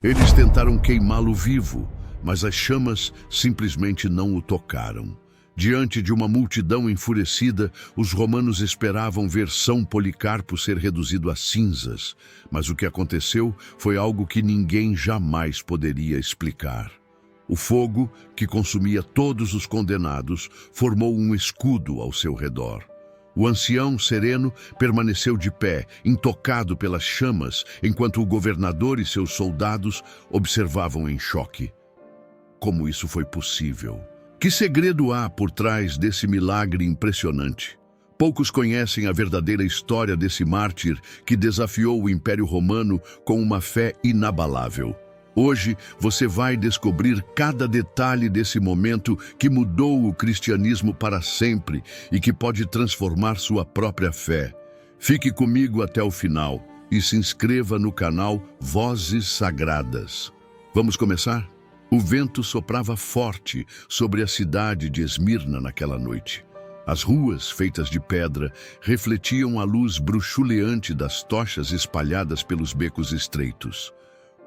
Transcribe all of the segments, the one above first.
Eles tentaram queimá-lo vivo, mas as chamas simplesmente não o tocaram. Diante de uma multidão enfurecida, os romanos esperavam ver São Policarpo ser reduzido a cinzas, mas o que aconteceu foi algo que ninguém jamais poderia explicar. O fogo, que consumia todos os condenados, formou um escudo ao seu redor. O ancião sereno permaneceu de pé, intocado pelas chamas, enquanto o governador e seus soldados observavam em choque. Como isso foi possível? Que segredo há por trás desse milagre impressionante? Poucos conhecem a verdadeira história desse mártir que desafiou o Império Romano com uma fé inabalável. Hoje você vai descobrir cada detalhe desse momento que mudou o cristianismo para sempre e que pode transformar sua própria fé. Fique comigo até o final e se inscreva no canal Vozes Sagradas. Vamos começar? O vento soprava forte sobre a cidade de Esmirna naquela noite. As ruas, feitas de pedra, refletiam a luz bruxuleante das tochas espalhadas pelos becos estreitos.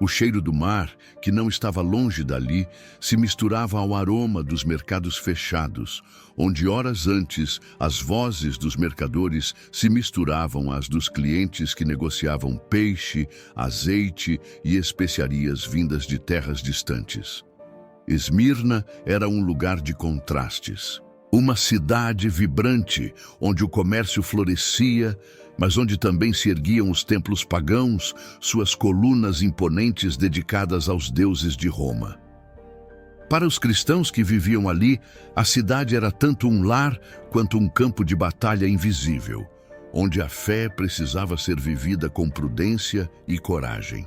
O cheiro do mar, que não estava longe dali, se misturava ao aroma dos mercados fechados, onde horas antes as vozes dos mercadores se misturavam às dos clientes que negociavam peixe, azeite e especiarias vindas de terras distantes. Esmirna era um lugar de contrastes. Uma cidade vibrante, onde o comércio florescia, mas onde também se erguiam os templos pagãos, suas colunas imponentes dedicadas aos deuses de Roma. Para os cristãos que viviam ali, a cidade era tanto um lar quanto um campo de batalha invisível, onde a fé precisava ser vivida com prudência e coragem.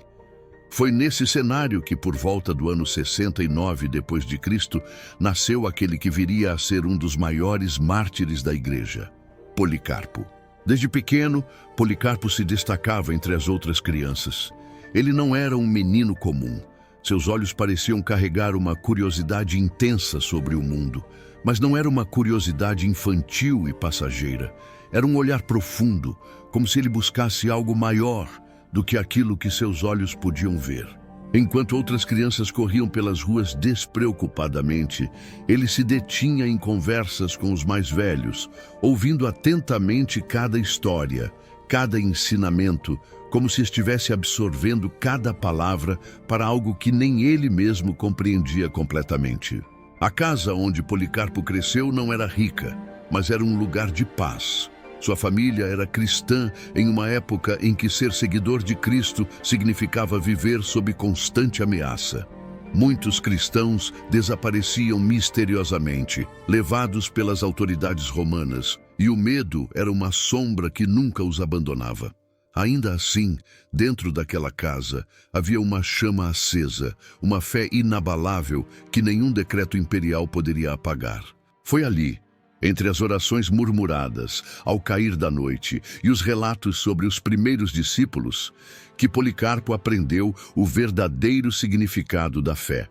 Foi nesse cenário que, por volta do ano 69 d.C., nasceu aquele que viria a ser um dos maiores mártires da Igreja, Policarpo. Desde pequeno, Policarpo se destacava entre as outras crianças. Ele não era um menino comum. Seus olhos pareciam carregar uma curiosidade intensa sobre o mundo, mas não era uma curiosidade infantil e passageira. Era um olhar profundo, como se ele buscasse algo maior do que aquilo que seus olhos podiam ver. Enquanto outras crianças corriam pelas ruas despreocupadamente, ele se detinha em conversas com os mais velhos, ouvindo atentamente cada história, cada ensinamento, como se estivesse absorvendo cada palavra para algo que nem ele mesmo compreendia completamente. A casa onde Policarpo cresceu não era rica, mas era um lugar de paz. Sua família era cristã em uma época em que ser seguidor de Cristo significava viver sob constante ameaça. Muitos cristãos desapareciam misteriosamente, levados pelas autoridades romanas, e o medo era uma sombra que nunca os abandonava. Ainda assim, dentro daquela casa, havia uma chama acesa, uma fé inabalável que nenhum decreto imperial poderia apagar. Foi ali, entre as orações murmuradas, ao cair da noite, e os relatos sobre os primeiros discípulos, que Policarpo aprendeu o verdadeiro significado da fé.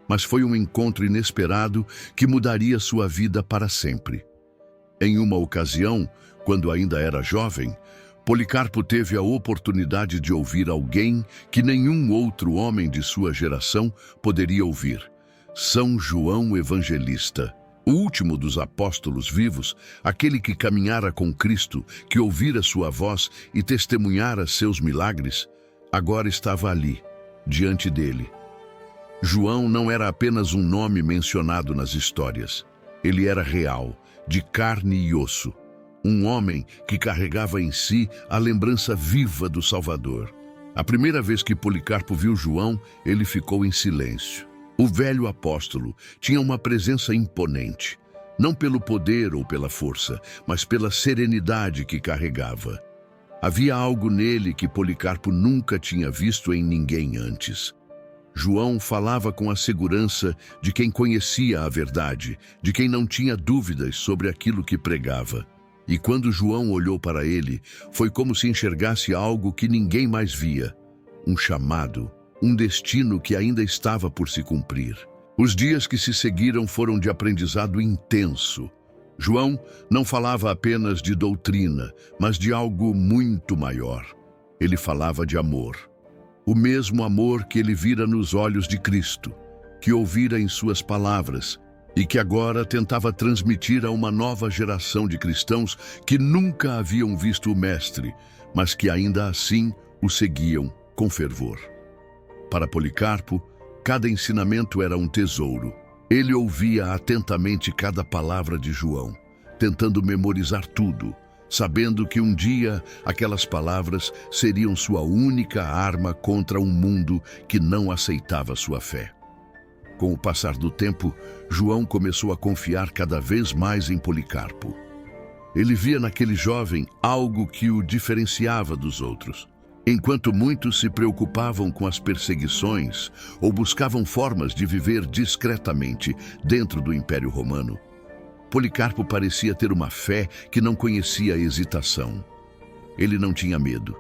Mas foi um encontro inesperado que mudaria sua vida para sempre. Em uma ocasião, quando ainda era jovem, Policarpo teve a oportunidade de ouvir alguém que nenhum outro homem de sua geração poderia ouvir: São João Evangelista. O último dos apóstolos vivos, aquele que caminhara com Cristo, que ouvira sua voz e testemunhara seus milagres, agora estava ali, diante dele. João não era apenas um nome mencionado nas histórias. Ele era real, de carne e osso. Um homem que carregava em si a lembrança viva do Salvador. A primeira vez que Policarpo viu João, ele ficou em silêncio. O velho apóstolo tinha uma presença imponente, não pelo poder ou pela força, mas pela serenidade que carregava. Havia algo nele que Policarpo nunca tinha visto em ninguém antes. João falava com a segurança de quem conhecia a verdade, de quem não tinha dúvidas sobre aquilo que pregava. E quando João olhou para ele, foi como se enxergasse algo que ninguém mais via: um chamado, um destino que ainda estava por se cumprir. Os dias que se seguiram foram de aprendizado intenso. João não falava apenas de doutrina, mas de algo muito maior. Ele falava de amor. O mesmo amor que ele vira nos olhos de Cristo, que ouvira em suas palavras e que agora tentava transmitir a uma nova geração de cristãos que nunca haviam visto o Mestre, mas que ainda assim o seguiam com fervor. Para Policarpo, cada ensinamento era um tesouro. Ele ouvia atentamente cada palavra de João, tentando memorizar tudo, sabendo que um dia aquelas palavras seriam sua única arma contra um mundo que não aceitava sua fé. Com o passar do tempo, João começou a confiar cada vez mais em Policarpo. Ele via naquele jovem algo que o diferenciava dos outros. Enquanto muitos se preocupavam com as perseguições ou buscavam formas de viver discretamente dentro do Império Romano, Policarpo parecia ter uma fé que não conhecia hesitação. Ele não tinha medo,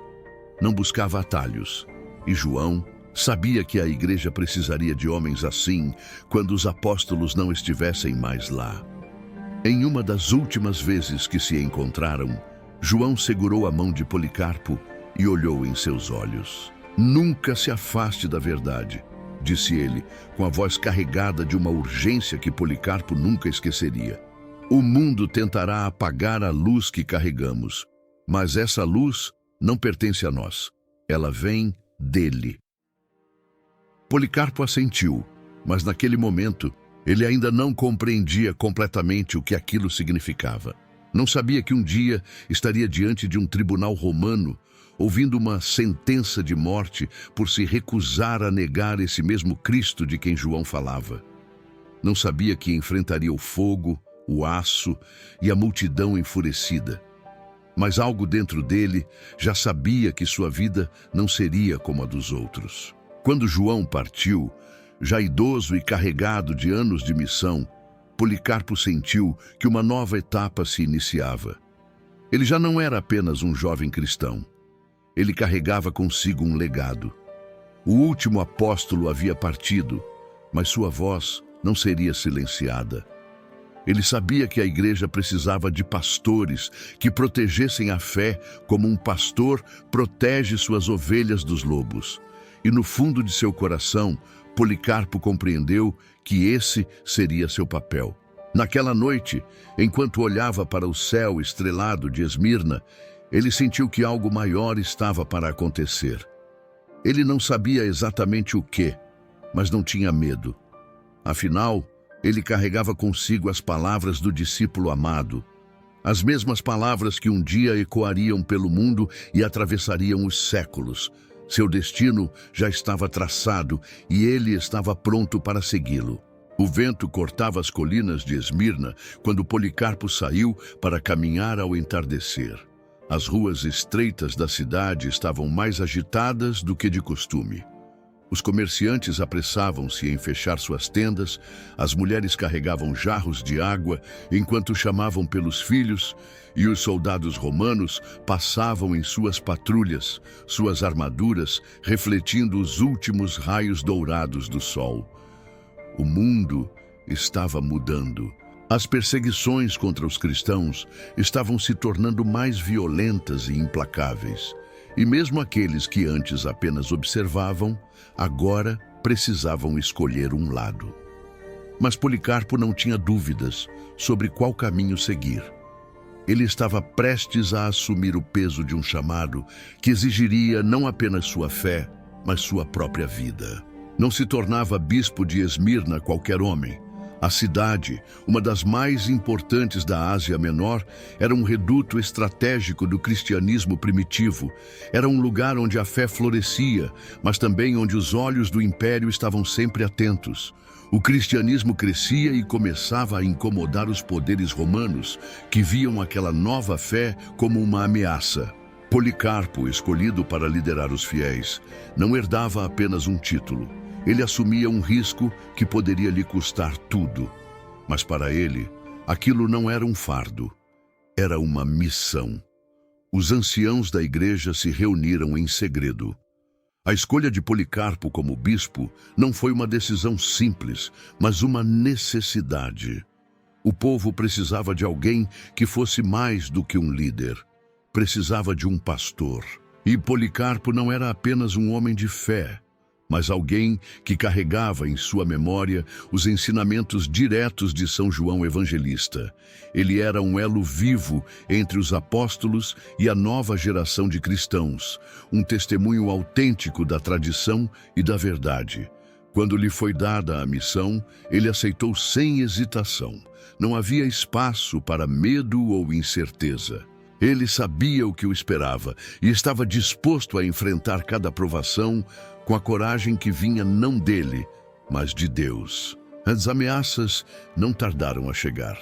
não buscava atalhos, e João sabia que a igreja precisaria de homens assim quando os apóstolos não estivessem mais lá. Em uma das últimas vezes que se encontraram, João segurou a mão de Policarpo e olhou em seus olhos. "Nunca se afaste da verdade", disse ele, com a voz carregada de uma urgência que Policarpo nunca esqueceria. "O mundo tentará apagar a luz que carregamos, mas essa luz não pertence a nós. Ela vem dele." Policarpo assentiu, mas naquele momento ele ainda não compreendia completamente o que aquilo significava. Não sabia que um dia estaria diante de um tribunal romano, ouvindo uma sentença de morte por se recusar a negar esse mesmo Cristo de quem João falava. Não sabia que enfrentaria o fogo, o aço e a multidão enfurecida. Mas algo dentro dele já sabia que sua vida não seria como a dos outros. Quando João partiu, já idoso e carregado de anos de missão, Policarpo sentiu que uma nova etapa se iniciava. Ele já não era apenas um jovem cristão. Ele carregava consigo um legado. O último apóstolo havia partido, mas sua voz não seria silenciada. Ele sabia que a igreja precisava de pastores que protegessem a fé como um pastor protege suas ovelhas dos lobos. E no fundo de seu coração, Policarpo compreendeu que esse seria seu papel. Naquela noite, enquanto olhava para o céu estrelado de Esmirna, ele sentiu que algo maior estava para acontecer. Ele não sabia exatamente o que, mas não tinha medo. Afinal, ele carregava consigo as palavras do discípulo amado, as mesmas palavras que um dia ecoariam pelo mundo e atravessariam os séculos. Seu destino já estava traçado e ele estava pronto para segui-lo. O vento cortava as colinas de Esmirna quando Policarpo saiu para caminhar ao entardecer. As ruas estreitas da cidade estavam mais agitadas do que de costume. Os comerciantes apressavam-se em fechar suas tendas, as mulheres carregavam jarros de água enquanto chamavam pelos filhos, e os soldados romanos passavam em suas patrulhas, suas armaduras refletindo os últimos raios dourados do sol. O mundo estava mudando. As perseguições contra os cristãos estavam se tornando mais violentas e implacáveis. E mesmo aqueles que antes apenas observavam, agora precisavam escolher um lado. Mas Policarpo não tinha dúvidas sobre qual caminho seguir. Ele estava prestes a assumir o peso de um chamado que exigiria não apenas sua fé, mas sua própria vida. Não se tornava bispo de Esmirna qualquer homem. A cidade, uma das mais importantes da Ásia Menor, era um reduto estratégico do cristianismo primitivo. Era um lugar onde a fé florescia, mas também onde os olhos do império estavam sempre atentos. O cristianismo crescia e começava a incomodar os poderes romanos, que viam aquela nova fé como uma ameaça. Policarpo, escolhido para liderar os fiéis, não herdava apenas um título. Ele assumia um risco que poderia lhe custar tudo. Mas para ele, aquilo não era um fardo, era uma missão. Os anciãos da igreja se reuniram em segredo. A escolha de Policarpo como bispo não foi uma decisão simples, mas uma necessidade. O povo precisava de alguém que fosse mais do que um líder. Precisava de um pastor. E Policarpo não era apenas um homem de fé, mas alguém que carregava em sua memória os ensinamentos diretos de São João Evangelista. Ele era um elo vivo entre os apóstolos e a nova geração de cristãos, um testemunho autêntico da tradição e da verdade. Quando lhe foi dada a missão, ele aceitou sem hesitação. Não havia espaço para medo ou incerteza. Ele sabia o que o esperava e estava disposto a enfrentar cada provação com a coragem que vinha não dele, mas de Deus. As ameaças não tardaram a chegar.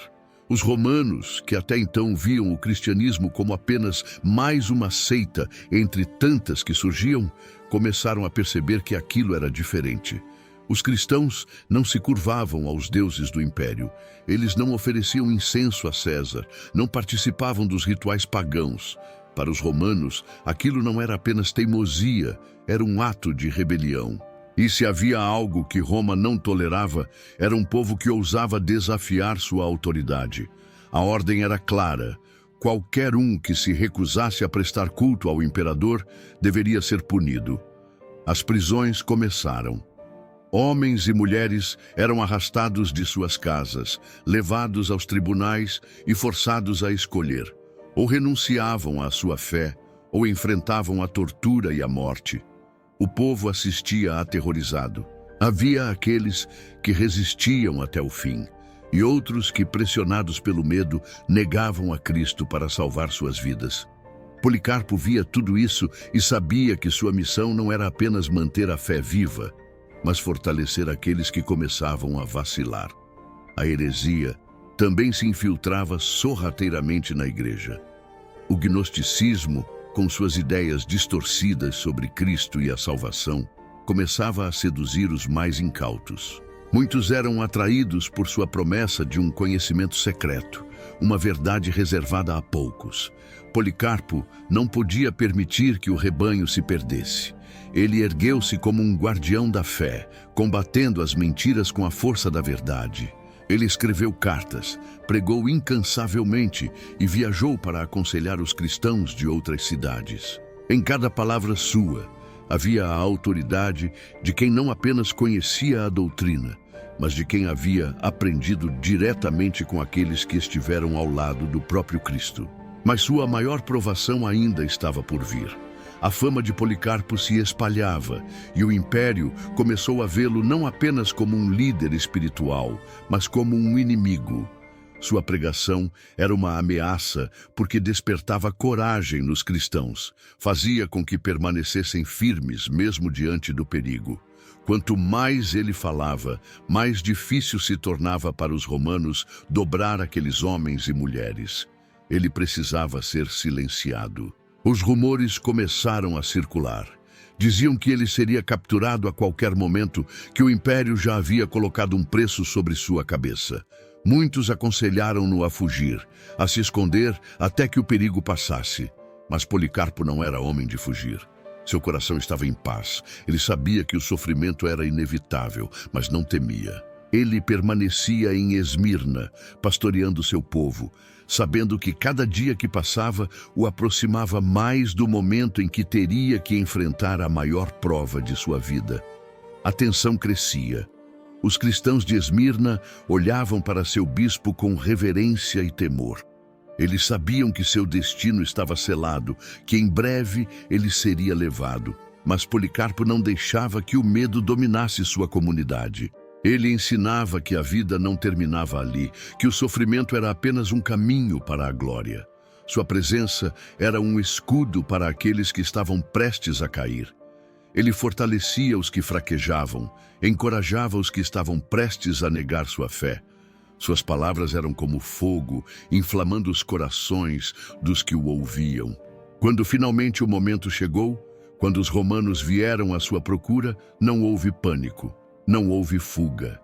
Os romanos, que até então viam o cristianismo como apenas mais uma seita entre tantas que surgiam, começaram a perceber que aquilo era diferente. Os cristãos não se curvavam aos deuses do império. Eles não ofereciam incenso a César, não participavam dos rituais pagãos. Para os romanos, aquilo não era apenas teimosia, era um ato de rebelião. E se havia algo que Roma não tolerava, era um povo que ousava desafiar sua autoridade. A ordem era clara: qualquer um que se recusasse a prestar culto ao imperador deveria ser punido. As prisões começaram. Homens e mulheres eram arrastados de suas casas, levados aos tribunais e forçados a escolher. Ou renunciavam à sua fé, ou enfrentavam a tortura e a morte. O povo assistia aterrorizado. Havia aqueles que resistiam até o fim, e outros que, pressionados pelo medo, negavam a Cristo para salvar suas vidas. Policarpo via tudo isso e sabia que sua missão não era apenas manter a fé viva, mas fortalecer aqueles que começavam a vacilar. A heresia também se infiltrava sorrateiramente na igreja. O gnosticismo, com suas ideias distorcidas sobre Cristo e a salvação, começava a seduzir os mais incautos. Muitos eram atraídos por sua promessa de um conhecimento secreto, uma verdade reservada a poucos. Policarpo não podia permitir que o rebanho se perdesse. Ele ergueu-se como um guardião da fé, combatendo as mentiras com a força da verdade. Ele escreveu cartas, pregou incansavelmente e viajou para aconselhar os cristãos de outras cidades. Em cada palavra sua, havia a autoridade de quem não apenas conhecia a doutrina, mas de quem havia aprendido diretamente com aqueles que estiveram ao lado do próprio Cristo. Mas sua maior provação ainda estava por vir. A fama de Policarpo se espalhava e o império começou a vê-lo não apenas como um líder espiritual, mas como um inimigo. Sua pregação era uma ameaça porque despertava coragem nos cristãos, fazia com que permanecessem firmes mesmo diante do perigo. Quanto mais ele falava, mais difícil se tornava para os romanos dobrar aqueles homens e mulheres. Ele precisava ser silenciado. Os rumores começaram a circular. Diziam que ele seria capturado a qualquer momento, que o império já havia colocado um preço sobre sua cabeça. Muitos aconselharam-no a fugir, a se esconder até que o perigo passasse. Mas Policarpo não era homem de fugir. Seu coração estava em paz. Ele sabia que o sofrimento era inevitável, mas não temia. Ele permanecia em Esmirna, pastoreando seu povo, sabendo que cada dia que passava o aproximava mais do momento em que teria que enfrentar a maior prova de sua vida. A tensão crescia. Os cristãos de Esmirna olhavam para seu bispo com reverência e temor. Eles sabiam que seu destino estava selado, que em breve ele seria levado. Mas Policarpo não deixava que o medo dominasse sua comunidade. Ele ensinava que a vida não terminava ali, que o sofrimento era apenas um caminho para a glória. Sua presença era um escudo para aqueles que estavam prestes a cair. Ele fortalecia os que fraquejavam, encorajava os que estavam prestes a negar sua fé. Suas palavras eram como fogo, inflamando os corações dos que o ouviam. Quando finalmente o momento chegou, quando os romanos vieram à sua procura, não houve pânico. Não houve fuga.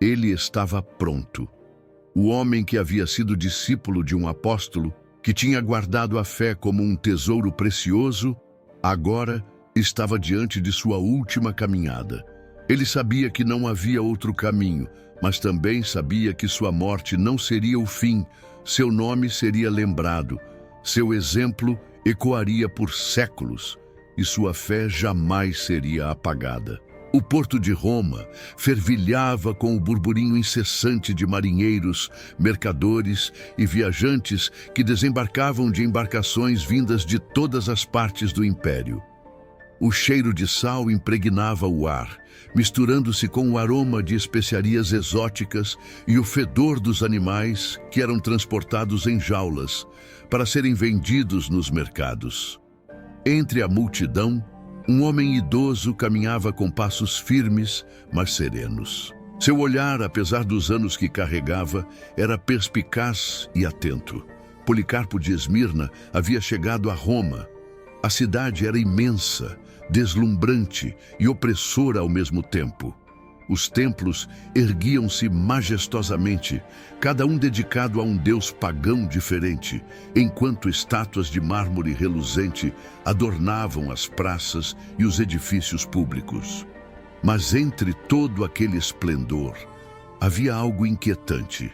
Ele estava pronto. O homem que havia sido discípulo de um apóstolo, que tinha guardado a fé como um tesouro precioso, agora estava diante de sua última caminhada. Ele sabia que não havia outro caminho, mas também sabia que sua morte não seria o fim. Seu nome seria lembrado, seu exemplo ecoaria por séculos e sua fé jamais seria apagada. O porto de Roma fervilhava com o burburinho incessante de marinheiros, mercadores e viajantes que desembarcavam de embarcações vindas de todas as partes do império. O cheiro de sal impregnava o ar, misturando-se com o aroma de especiarias exóticas e o fedor dos animais que eram transportados em jaulas para serem vendidos nos mercados. Entre a multidão, um homem idoso caminhava com passos firmes, mas serenos. Seu olhar, apesar dos anos que carregava, era perspicaz e atento. Policarpo de Esmirna havia chegado a Roma. A cidade era imensa, deslumbrante e opressora ao mesmo tempo. Os templos erguiam-se majestosamente, cada um dedicado a um deus pagão diferente, enquanto estátuas de mármore reluzente adornavam as praças e os edifícios públicos. Mas entre todo aquele esplendor, havia algo inquietante: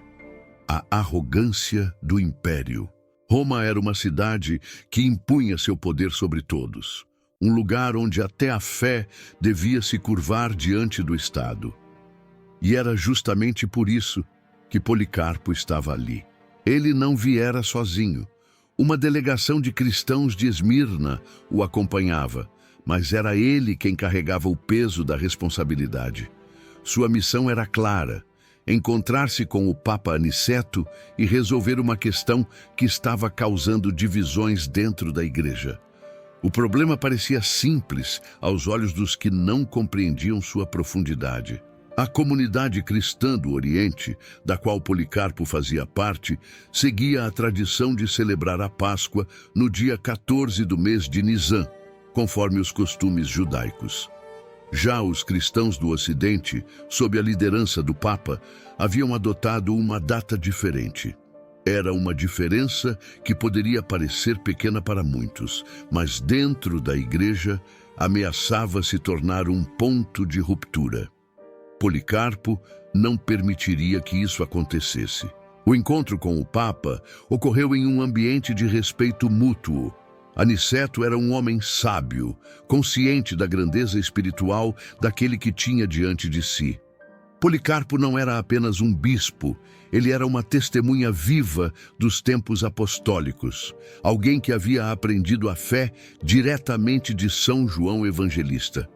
a arrogância do império. Roma era uma cidade que impunha seu poder sobre todos. Um lugar onde até a fé devia se curvar diante do Estado. E era justamente por isso que Policarpo estava ali. Ele não viera sozinho. Uma delegação de cristãos de Esmirna o acompanhava, mas era ele quem carregava o peso da responsabilidade. Sua missão era clara: encontrar-se com o Papa Aniceto e resolver uma questão que estava causando divisões dentro da igreja. O problema parecia simples aos olhos dos que não compreendiam sua profundidade. A comunidade cristã do Oriente, da qual Policarpo fazia parte, seguia a tradição de celebrar a Páscoa no dia 14 do mês de Nisan, conforme os costumes judaicos. Já os cristãos do Ocidente, sob a liderança do Papa, haviam adotado uma data diferente. Era uma diferença que poderia parecer pequena para muitos, mas dentro da igreja ameaçava se tornar um ponto de ruptura. Policarpo não permitiria que isso acontecesse. O encontro com o Papa ocorreu em um ambiente de respeito mútuo. Aniceto era um homem sábio, consciente da grandeza espiritual daquele que tinha diante de si. Policarpo não era apenas um bispo, ele era uma testemunha viva dos tempos apostólicos, alguém que havia aprendido a fé diretamente de São João Evangelista.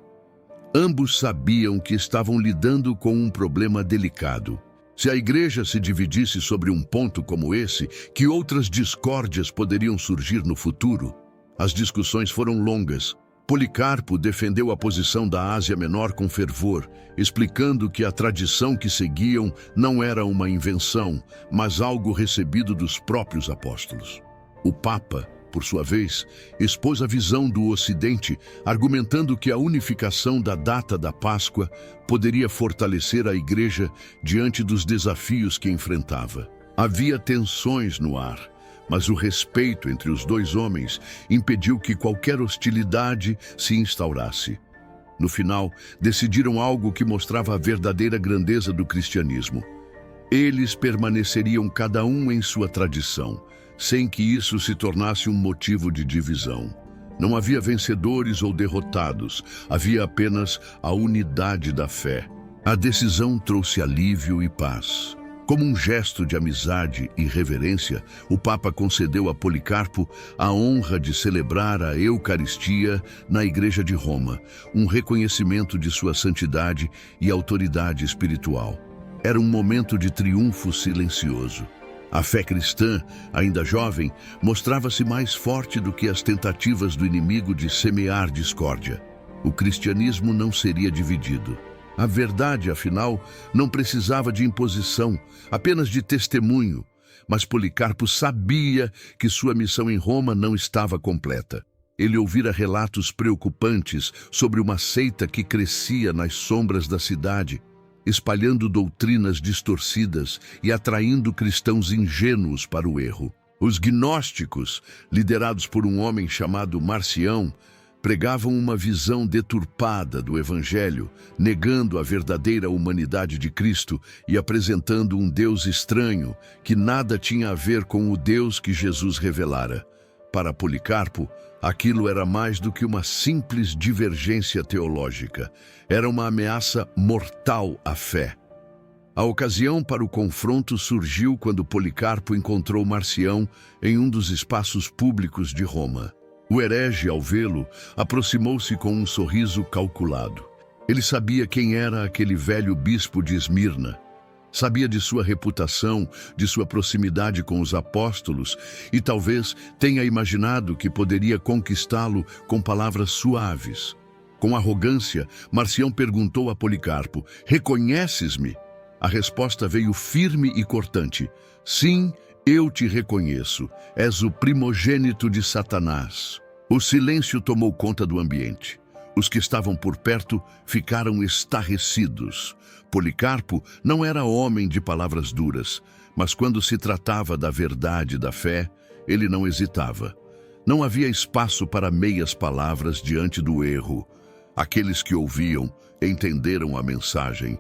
Ambos sabiam que estavam lidando com um problema delicado. Se a igreja se dividisse sobre um ponto como esse, que outras discórdias poderiam surgir no futuro? As discussões foram longas. Policarpo defendeu a posição da Ásia Menor com fervor, explicando que a tradição que seguiam não era uma invenção, mas algo recebido dos próprios apóstolos. O Papa, por sua vez, expôs a visão do Ocidente, argumentando que a unificação da data da Páscoa poderia fortalecer a Igreja diante dos desafios que enfrentava. Havia tensões no ar, mas o respeito entre os dois homens impediu que qualquer hostilidade se instaurasse. No final, decidiram algo que mostrava a verdadeira grandeza do cristianismo. Eles permaneceriam cada um em sua tradição, sem que isso se tornasse um motivo de divisão. Não havia vencedores ou derrotados, havia apenas a unidade da fé. A decisão trouxe alívio e paz. Como um gesto de amizade e reverência, o Papa concedeu a Policarpo a honra de celebrar a Eucaristia na Igreja de Roma, um reconhecimento de sua santidade e autoridade espiritual. Era um momento de triunfo silencioso. A fé cristã, ainda jovem, mostrava-se mais forte do que as tentativas do inimigo de semear discórdia. O cristianismo não seria dividido. A verdade, afinal, não precisava de imposição, apenas de testemunho. Mas Policarpo sabia que sua missão em Roma não estava completa. Ele ouvira relatos preocupantes sobre uma seita que crescia nas sombras da cidade, espalhando doutrinas distorcidas e atraindo cristãos ingênuos para o erro. Os gnósticos, liderados por um homem chamado Marcião, pregavam uma visão deturpada do Evangelho, negando a verdadeira humanidade de Cristo e apresentando um Deus estranho que nada tinha a ver com o Deus que Jesus revelara. Para Policarpo, aquilo era mais do que uma simples divergência teológica. Era uma ameaça mortal à fé. A ocasião para o confronto surgiu quando Policarpo encontrou Marcião em um dos espaços públicos de Roma. O herege, ao vê-lo, aproximou-se com um sorriso calculado. Ele sabia quem era aquele velho bispo de Esmirna. Sabia de sua reputação, de sua proximidade com os apóstolos e talvez tenha imaginado que poderia conquistá-lo com palavras suaves. Com arrogância, Marcião perguntou a Policarpo: "Reconheces-me?" A resposta veio firme e cortante: "Sim, eu te reconheço. És o primogênito de Satanás." O silêncio tomou conta do ambiente. Os que estavam por perto ficaram estarrecidos. Policarpo não era homem de palavras duras, mas quando se tratava da verdade e da fé, ele não hesitava. Não havia espaço para meias palavras diante do erro. Aqueles que ouviam entenderam a mensagem.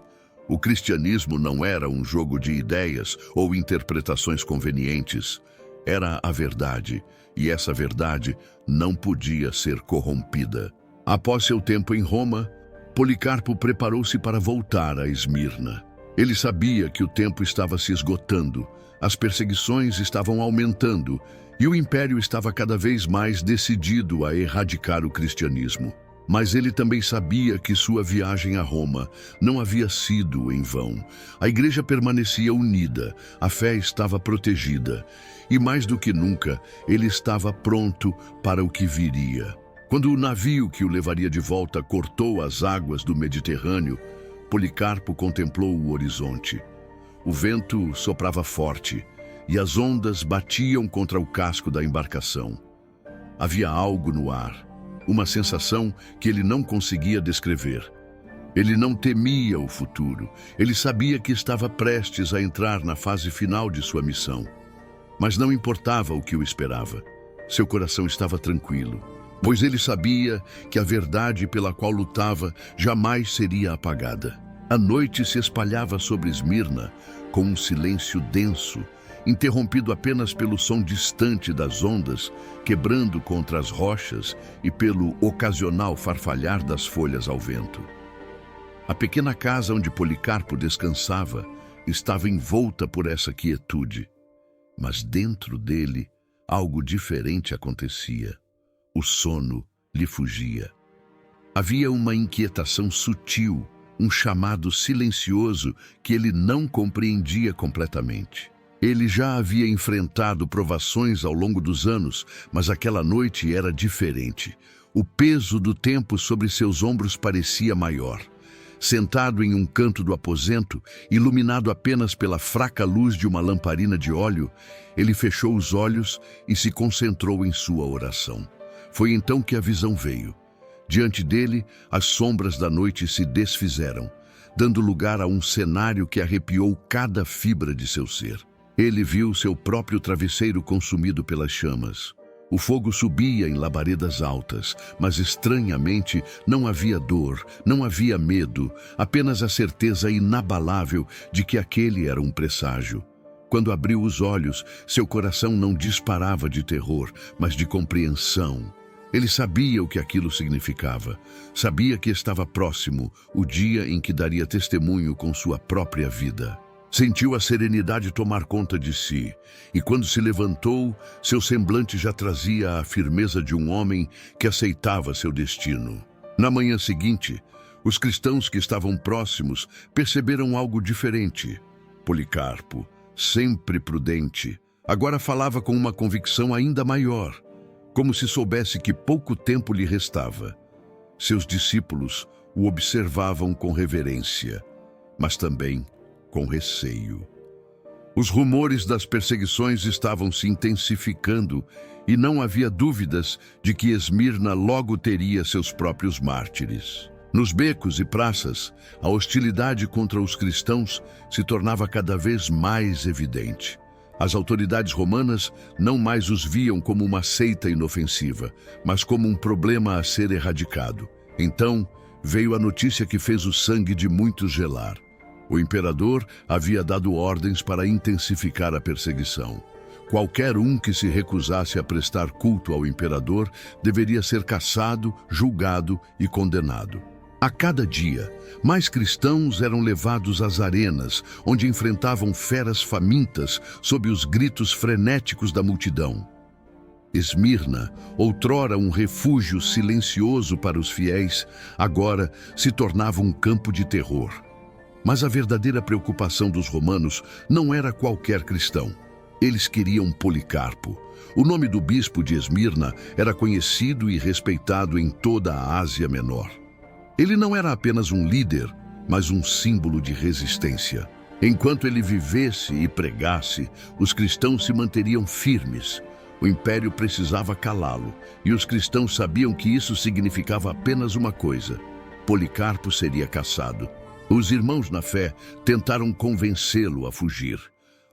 O cristianismo não era um jogo de ideias ou interpretações convenientes. Era a verdade, e essa verdade não podia ser corrompida. Após seu tempo em Roma, Policarpo preparou-se para voltar a Esmirna. Ele sabia que o tempo estava se esgotando, as perseguições estavam aumentando e o império estava cada vez mais decidido a erradicar o cristianismo. Mas ele também sabia que sua viagem a Roma não havia sido em vão. A igreja permanecia unida, a fé estava protegida e, mais do que nunca, ele estava pronto para o que viria. Quando o navio que o levaria de volta cortou as águas do Mediterrâneo, Policarpo contemplou o horizonte. O vento soprava forte e as ondas batiam contra o casco da embarcação. Havia algo no ar, uma sensação que ele não conseguia descrever. Ele não temia o futuro, ele sabia que estava prestes a entrar na fase final de sua missão. Mas não importava o que o esperava. Seu coração estava tranquilo, pois ele sabia que a verdade pela qual lutava jamais seria apagada. A noite se espalhava sobre Esmirna com um silêncio denso, interrompido apenas pelo som distante das ondas quebrando contra as rochas e pelo ocasional farfalhar das folhas ao vento. A pequena casa onde Policarpo descansava estava envolta por essa quietude, mas dentro dele algo diferente acontecia. O sono lhe fugia. Havia uma inquietação sutil, um chamado silencioso que ele não compreendia completamente. Ele já havia enfrentado provações ao longo dos anos, mas aquela noite era diferente. O peso do tempo sobre seus ombros parecia maior. Sentado em um canto do aposento, iluminado apenas pela fraca luz de uma lamparina de óleo, ele fechou os olhos e se concentrou em sua oração. Foi então que a visão veio. Diante dele, as sombras da noite se desfizeram, dando lugar a um cenário que arrepiou cada fibra de seu ser. Ele viu seu próprio travesseiro consumido pelas chamas. O fogo subia em labaredas altas, mas estranhamente não havia dor, não havia medo, apenas a certeza inabalável de que aquele era um presságio. Quando abriu os olhos, seu coração não disparava de terror, mas de compreensão. Ele sabia o que aquilo significava. Sabia que estava próximo o dia em que daria testemunho com sua própria vida. Sentiu a serenidade tomar conta de si, e quando se levantou, seu semblante já trazia a firmeza de um homem que aceitava seu destino. Na manhã seguinte, os cristãos que estavam próximos perceberam algo diferente. Policarpo, sempre prudente, agora falava com uma convicção ainda maior, como se soubesse que pouco tempo lhe restava. Seus discípulos o observavam com reverência, mas também com receio. Os rumores das perseguições estavam se intensificando e não havia dúvidas de que Esmirna logo teria seus próprios mártires. Nos becos e praças, a hostilidade contra os cristãos se tornava cada vez mais evidente. As autoridades romanas não mais os viam como uma seita inofensiva, mas como um problema a ser erradicado. Então, veio a notícia que fez o sangue de muitos gelar. O imperador havia dado ordens para intensificar a perseguição. Qualquer um que se recusasse a prestar culto ao imperador deveria ser caçado, julgado e condenado. A cada dia, mais cristãos eram levados às arenas, onde enfrentavam feras famintas sob os gritos frenéticos da multidão. Esmirna, outrora um refúgio silencioso para os fiéis, agora se tornava um campo de terror. Mas a verdadeira preocupação dos romanos não era qualquer cristão. Eles queriam Policarpo. O nome do bispo de Esmirna era conhecido e respeitado em toda a Ásia Menor. Ele não era apenas um líder, mas um símbolo de resistência. Enquanto ele vivesse e pregasse, os cristãos se manteriam firmes. O império precisava calá-lo, e os cristãos sabiam que isso significava apenas uma coisa: Policarpo seria caçado. Os irmãos na fé tentaram convencê-lo a fugir.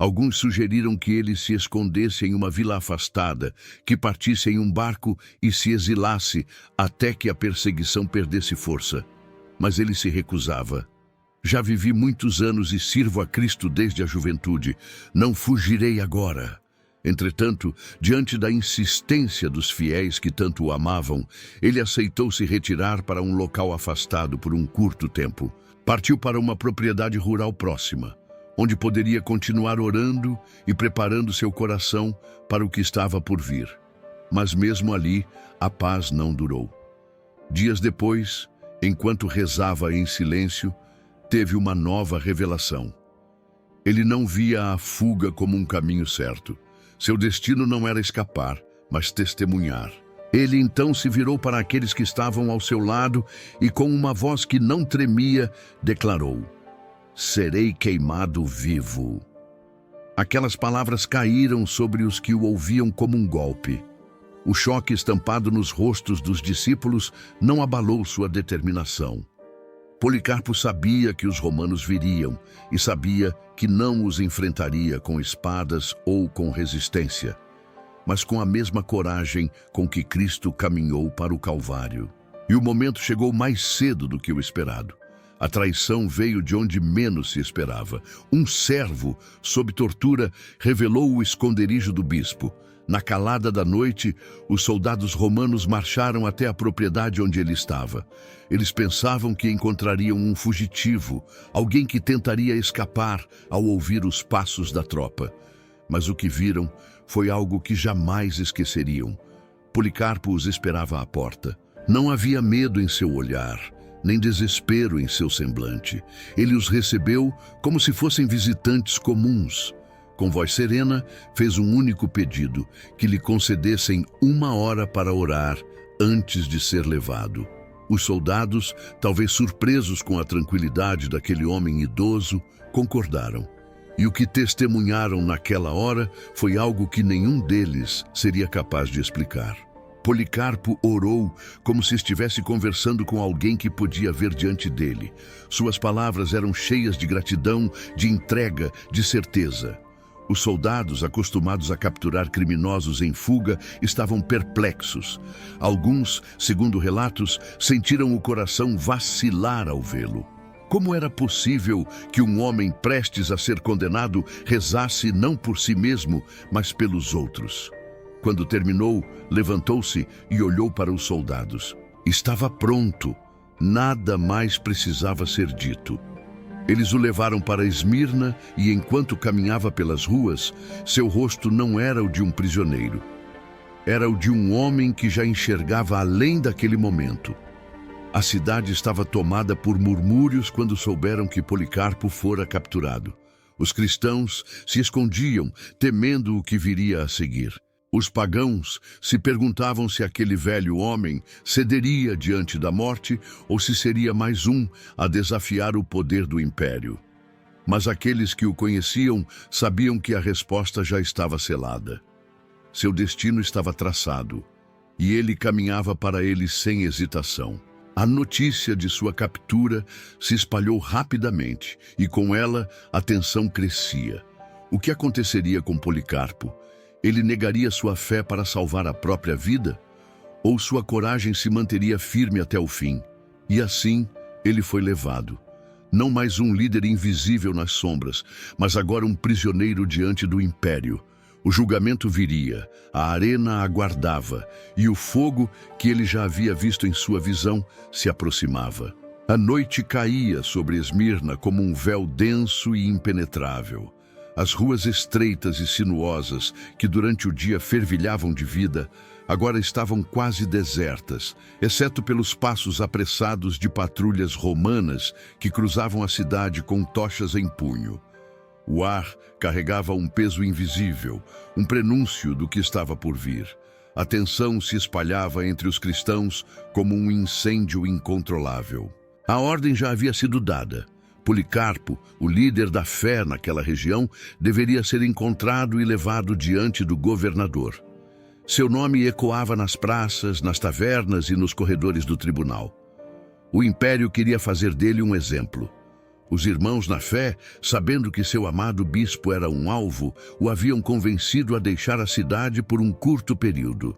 Alguns sugeriram que ele se escondesse em uma vila afastada, que partisse em um barco e se exilasse até que a perseguição perdesse força. Mas ele se recusava. Já vivi muitos anos e sirvo a Cristo desde a juventude. Não fugirei agora. Entretanto, diante da insistência dos fiéis que tanto o amavam, ele aceitou se retirar para um local afastado por um curto tempo. Partiu para uma propriedade rural próxima, onde poderia continuar orando e preparando seu coração para o que estava por vir. Mas mesmo ali, a paz não durou. Dias depois, enquanto rezava em silêncio, teve uma nova revelação. Ele não via a fuga como um caminho certo. Seu destino não era escapar, mas testemunhar. Ele então se virou para aqueles que estavam ao seu lado e, com uma voz que não tremia, declarou: "Serei queimado vivo." Aquelas palavras caíram sobre os que o ouviam como um golpe. O choque estampado nos rostos dos discípulos não abalou sua determinação. Policarpo sabia que os romanos viriam e sabia que não os enfrentaria com espadas ou com resistência, mas com a mesma coragem com que Cristo caminhou para o Calvário. E o momento chegou mais cedo do que o esperado. A traição veio de onde menos se esperava. Um servo, sob tortura, revelou o esconderijo do bispo. Na calada da noite, os soldados romanos marcharam até a propriedade onde ele estava. Eles pensavam que encontrariam um fugitivo, alguém que tentaria escapar ao ouvir os passos da tropa. Mas o que viram foi algo que jamais esqueceriam. Policarpo os esperava à porta. Não havia medo em seu olhar, nem desespero em seu semblante. Ele os recebeu como se fossem visitantes comuns. Com voz serena, fez um único pedido: que lhe concedessem 1 hora para orar antes de ser levado. Os soldados, talvez surpresos com a tranquilidade daquele homem idoso, concordaram. E o que testemunharam naquela hora foi algo que nenhum deles seria capaz de explicar. Policarpo orou como se estivesse conversando com alguém que podia ver diante dele. Suas palavras eram cheias de gratidão, de entrega, de certeza. Os soldados, acostumados a capturar criminosos em fuga, estavam perplexos. Alguns, segundo relatos, sentiram o coração vacilar ao vê-lo. Como era possível que um homem prestes a ser condenado rezasse não por si mesmo, mas pelos outros? Quando terminou, levantou-se e olhou para os soldados. Estava pronto. Nada mais precisava ser dito. Eles o levaram para Esmirna e, enquanto caminhava pelas ruas, seu rosto não era o de um prisioneiro. Era o de um homem que já enxergava além daquele momento. A cidade estava tomada por murmúrios quando souberam que Policarpo fora capturado. Os cristãos se escondiam, temendo o que viria a seguir. Os pagãos se perguntavam se aquele velho homem cederia diante da morte ou se seria mais um a desafiar o poder do império. Mas aqueles que o conheciam sabiam que a resposta já estava selada. Seu destino estava traçado, e ele caminhava para ele sem hesitação. A notícia de sua captura se espalhou rapidamente, e com ela a tensão crescia. O que aconteceria com Policarpo? Ele negaria sua fé para salvar a própria vida? Ou sua coragem se manteria firme até o fim? E assim, ele foi levado. Não mais um líder invisível nas sombras, mas agora um prisioneiro diante do império. O julgamento viria, a arena aguardava, e o fogo, que ele já havia visto em sua visão, se aproximava. A noite caía sobre Esmirna como um véu denso e impenetrável. As ruas estreitas e sinuosas, que durante o dia fervilhavam de vida, agora estavam quase desertas, exceto pelos passos apressados de patrulhas romanas que cruzavam a cidade com tochas em punho. O ar carregava um peso invisível, um prenúncio do que estava por vir. A tensão se espalhava entre os cristãos como um incêndio incontrolável. A ordem já havia sido dada. Policarpo, o líder da fé naquela região, deveria ser encontrado e levado diante do governador. Seu nome ecoava nas praças, nas tavernas e nos corredores do tribunal. O império queria fazer dele um exemplo. Os irmãos na fé, sabendo que seu amado bispo era um alvo, o haviam convencido a deixar a cidade por um curto período.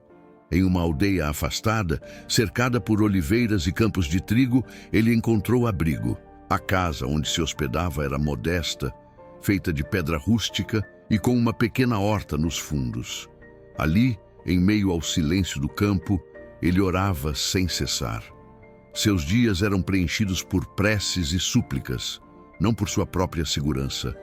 Em uma aldeia afastada, cercada por oliveiras e campos de trigo, ele encontrou abrigo. A casa onde se hospedava era modesta, feita de pedra rústica e com uma pequena horta nos fundos. Ali, em meio ao silêncio do campo, ele orava sem cessar. Seus dias eram preenchidos por preces e súplicas, não por sua própria segurança,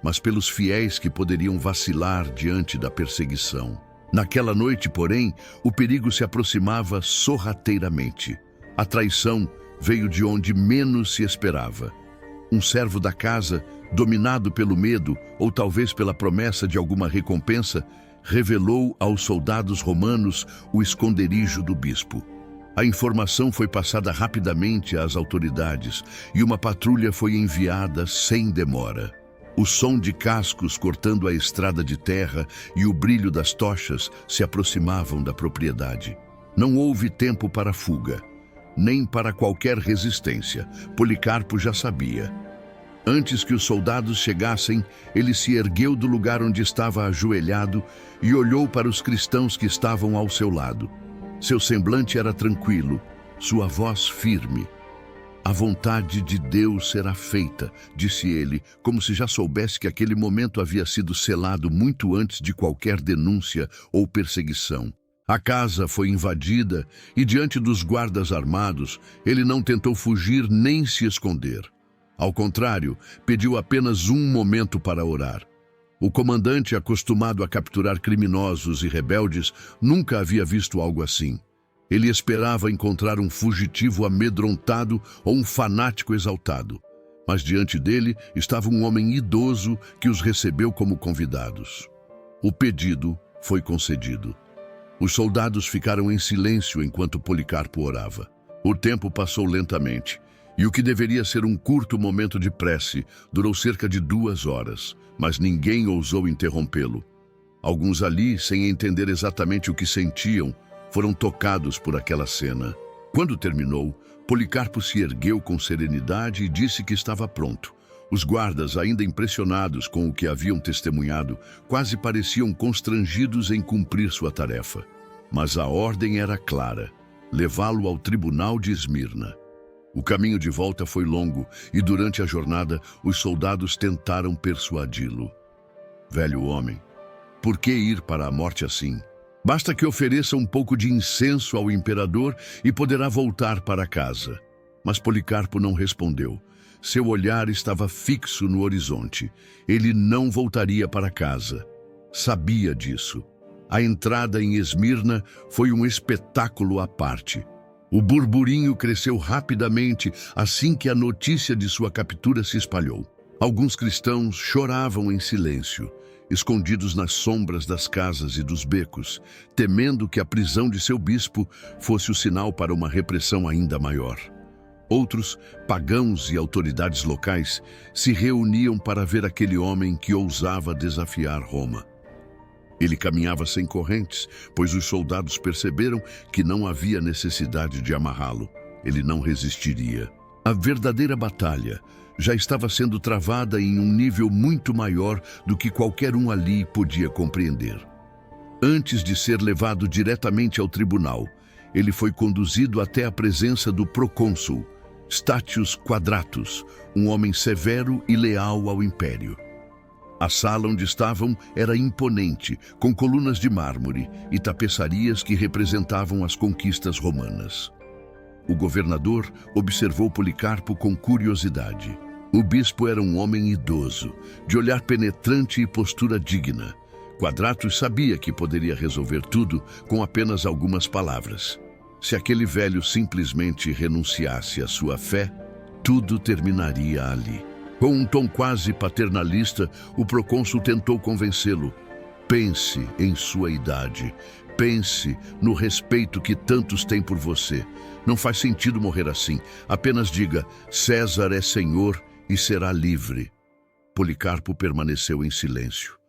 mas pelos fiéis que poderiam vacilar diante da perseguição. Naquela noite, porém, o perigo se aproximava sorrateiramente. A traição veio de onde menos se esperava. Um servo da casa, dominado pelo medo ou talvez pela promessa de alguma recompensa, revelou aos soldados romanos o esconderijo do bispo. A informação foi passada rapidamente às autoridades e uma patrulha foi enviada sem demora. O som de cascos cortando a estrada de terra e o brilho das tochas se aproximavam da propriedade. Não houve tempo para fuga, nem para qualquer resistência. Policarpo já sabia. Antes que os soldados chegassem, ele se ergueu do lugar onde estava ajoelhado e olhou para os cristãos que estavam ao seu lado. Seu semblante era tranquilo, sua voz firme. A vontade de Deus será feita, disse ele, como se já soubesse que aquele momento havia sido selado muito antes de qualquer denúncia ou perseguição. A casa foi invadida e, diante dos guardas armados, ele não tentou fugir nem se esconder. Ao contrário, pediu apenas um momento para orar. O comandante, acostumado a capturar criminosos e rebeldes, nunca havia visto algo assim. Ele esperava encontrar um fugitivo amedrontado ou um fanático exaltado. Mas diante dele estava um homem idoso que os recebeu como convidados. O pedido foi concedido. Os soldados ficaram em silêncio enquanto Policarpo orava. O tempo passou lentamente, e o que deveria ser um curto momento de prece durou cerca de 2 horas, mas ninguém ousou interrompê-lo. Alguns ali, sem entender exatamente o que sentiam, foram tocados por aquela cena. Quando terminou, Policarpo se ergueu com serenidade e disse que estava pronto. Os guardas, ainda impressionados com o que haviam testemunhado, quase pareciam constrangidos em cumprir sua tarefa. Mas a ordem era clara: levá-lo ao tribunal de Esmirna. O caminho de volta foi longo e durante a jornada os soldados tentaram persuadi-lo. Velho homem, por que ir para a morte assim? Basta que ofereça um pouco de incenso ao imperador e poderá voltar para casa. Mas Policarpo não respondeu. Seu olhar estava fixo no horizonte. Ele não voltaria para casa. Sabia disso. A entrada em Esmirna foi um espetáculo à parte. O burburinho cresceu rapidamente assim que a notícia de sua captura se espalhou. Alguns cristãos choravam em silêncio, escondidos nas sombras das casas e dos becos, temendo que a prisão de seu bispo fosse o sinal para uma repressão ainda maior. Outros, pagãos e autoridades locais, se reuniam para ver aquele homem que ousava desafiar Roma. Ele caminhava sem correntes, pois os soldados perceberam que não havia necessidade de amarrá-lo. Ele não resistiria. A verdadeira batalha já estava sendo travada em um nível muito maior do que qualquer um ali podia compreender. Antes de ser levado diretamente ao tribunal, ele foi conduzido até a presença do procônsul, Statius Quadratus, um homem severo e leal ao império. A sala onde estavam era imponente, com colunas de mármore e tapeçarias que representavam as conquistas romanas. O governador observou Policarpo com curiosidade. O bispo era um homem idoso, de olhar penetrante e postura digna. Quadratus sabia que poderia resolver tudo com apenas algumas palavras. Se aquele velho simplesmente renunciasse à sua fé, tudo terminaria ali. Com um tom quase paternalista, o procônsul tentou convencê-lo. Pense em sua idade. Pense no respeito que tantos têm por você. Não faz sentido morrer assim. Apenas diga, César é senhor e será livre. Policarpo permaneceu em silêncio.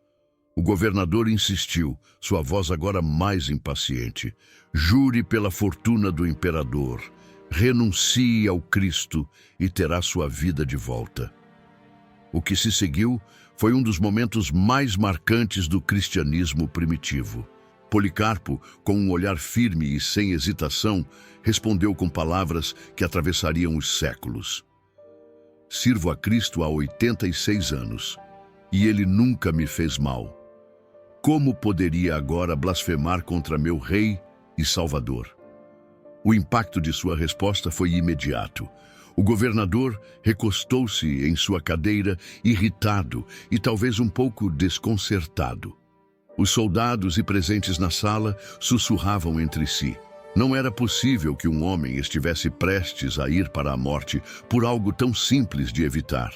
O governador insistiu, sua voz agora mais impaciente. Jure pela fortuna do imperador. Renuncie ao Cristo e terá sua vida de volta. O que se seguiu foi um dos momentos mais marcantes do cristianismo primitivo. Policarpo, com um olhar firme e sem hesitação, respondeu com palavras que atravessariam os séculos. Sirvo a Cristo há 86 anos, e ele nunca me fez mal. Como poderia agora blasfemar contra meu Rei e Salvador? O impacto de sua resposta foi imediato. O governador recostou-se em sua cadeira, irritado e talvez um pouco desconcertado. Os soldados e presentes na sala sussurravam entre si. Não era possível que um homem estivesse prestes a ir para a morte por algo tão simples de evitar.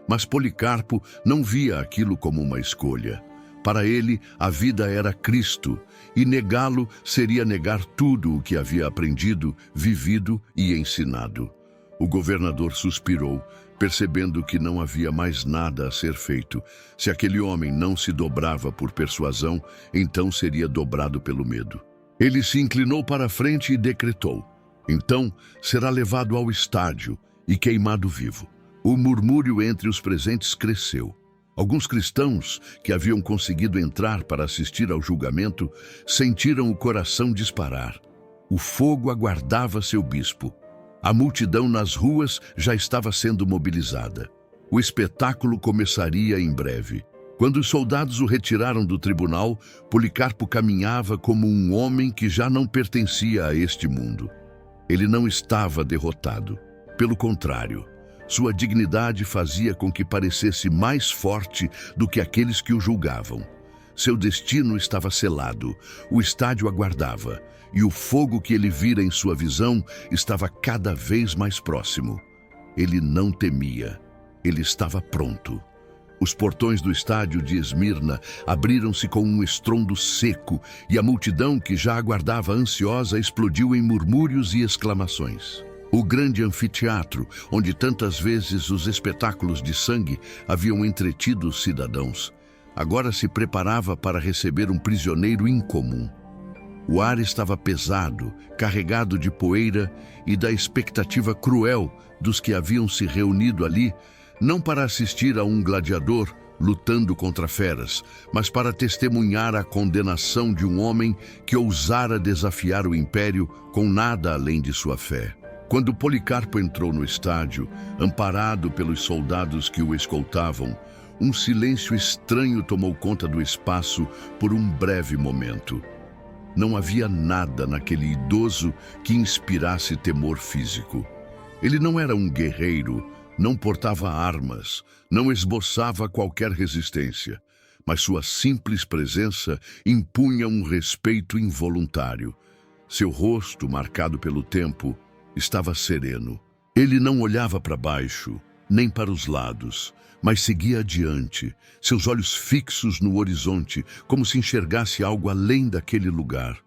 Mas Policarpo não via aquilo como uma escolha. Para ele, a vida era Cristo, e negá-lo seria negar tudo o que havia aprendido, vivido e ensinado. O governador suspirou, percebendo que não havia mais nada a ser feito. Se aquele homem não se dobrava por persuasão, então seria dobrado pelo medo. Ele se inclinou para a frente e decretou: então será levado ao estádio e queimado vivo. O murmúrio entre os presentes cresceu. Alguns cristãos que haviam conseguido entrar para assistir ao julgamento sentiram o coração disparar. O fogo aguardava seu bispo. A multidão nas ruas já estava sendo mobilizada. O espetáculo começaria em breve. Quando os soldados o retiraram do tribunal, Policarpo caminhava como um homem que já não pertencia a este mundo. Ele não estava derrotado. Pelo contrário, sua dignidade fazia com que parecesse mais forte do que aqueles que o julgavam. Seu destino estava selado, o estádio aguardava, e o fogo que ele vira em sua visão estava cada vez mais próximo. Ele não temia, ele estava pronto. Os portões do estádio de Esmirna abriram-se com um estrondo seco e a multidão que já aguardava ansiosa explodiu em murmúrios e exclamações. O grande anfiteatro, onde tantas vezes os espetáculos de sangue haviam entretido os cidadãos, agora se preparava para receber um prisioneiro incomum. O ar estava pesado, carregado de poeira e da expectativa cruel dos que haviam se reunido ali, não para assistir a um gladiador lutando contra feras, mas para testemunhar a condenação de um homem que ousara desafiar o império com nada além de sua fé. Quando Policarpo entrou no estádio, amparado pelos soldados que o escoltavam, um silêncio estranho tomou conta do espaço por um breve momento. Não havia nada naquele idoso que inspirasse temor físico. Ele não era um guerreiro, não portava armas, não esboçava qualquer resistência, mas sua simples presença impunha um respeito involuntário. Seu rosto, marcado pelo tempo, estava sereno. Ele não olhava para baixo, nem para os lados, mas seguia adiante, seus olhos fixos no horizonte, como se enxergasse algo além daquele lugar,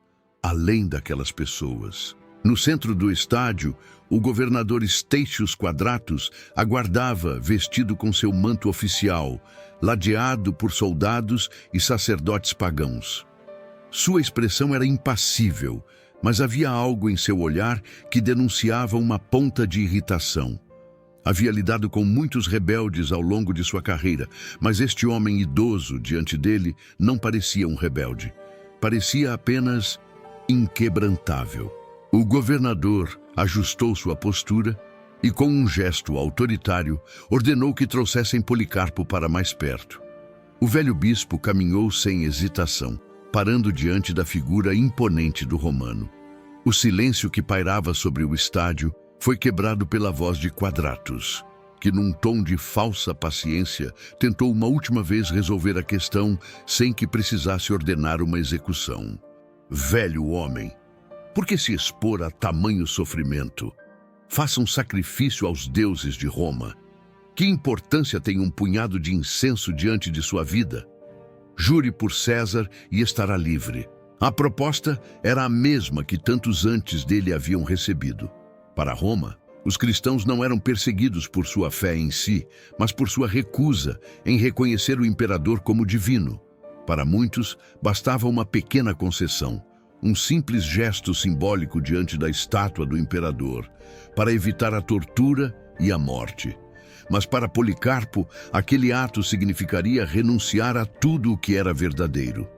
além daquelas pessoas. No centro do estádio, o governador Statius Quadratus aguardava, vestido com seu manto oficial, ladeado por soldados e sacerdotes pagãos. Sua expressão era impassível, mas havia algo em seu olhar que denunciava uma ponta de irritação. Havia lidado com muitos rebeldes ao longo de sua carreira, mas este homem idoso diante dele não parecia um rebelde. Parecia apenas inquebrantável. O governador ajustou sua postura e, com um gesto autoritário, ordenou que trouxessem Policarpo para mais perto. O velho bispo caminhou sem hesitação, parando diante da figura imponente do romano. O silêncio que pairava sobre o estádio foi quebrado pela voz de Quadratus, que num tom de falsa paciência tentou uma última vez resolver a questão sem que precisasse ordenar uma execução. Velho homem, por que se expor a tamanho sofrimento? Faça um sacrifício aos deuses de Roma. Que importância tem um punhado de incenso diante de sua vida? Jure por César e estará livre. A proposta era a mesma que tantos antes dele haviam recebido. Para Roma, os cristãos não eram perseguidos por sua fé em si, mas por sua recusa em reconhecer o imperador como divino. Para muitos, bastava uma pequena concessão, um simples gesto simbólico diante da estátua do imperador, para evitar a tortura e a morte. Mas para Policarpo, aquele ato significaria renunciar a tudo o que era verdadeiro.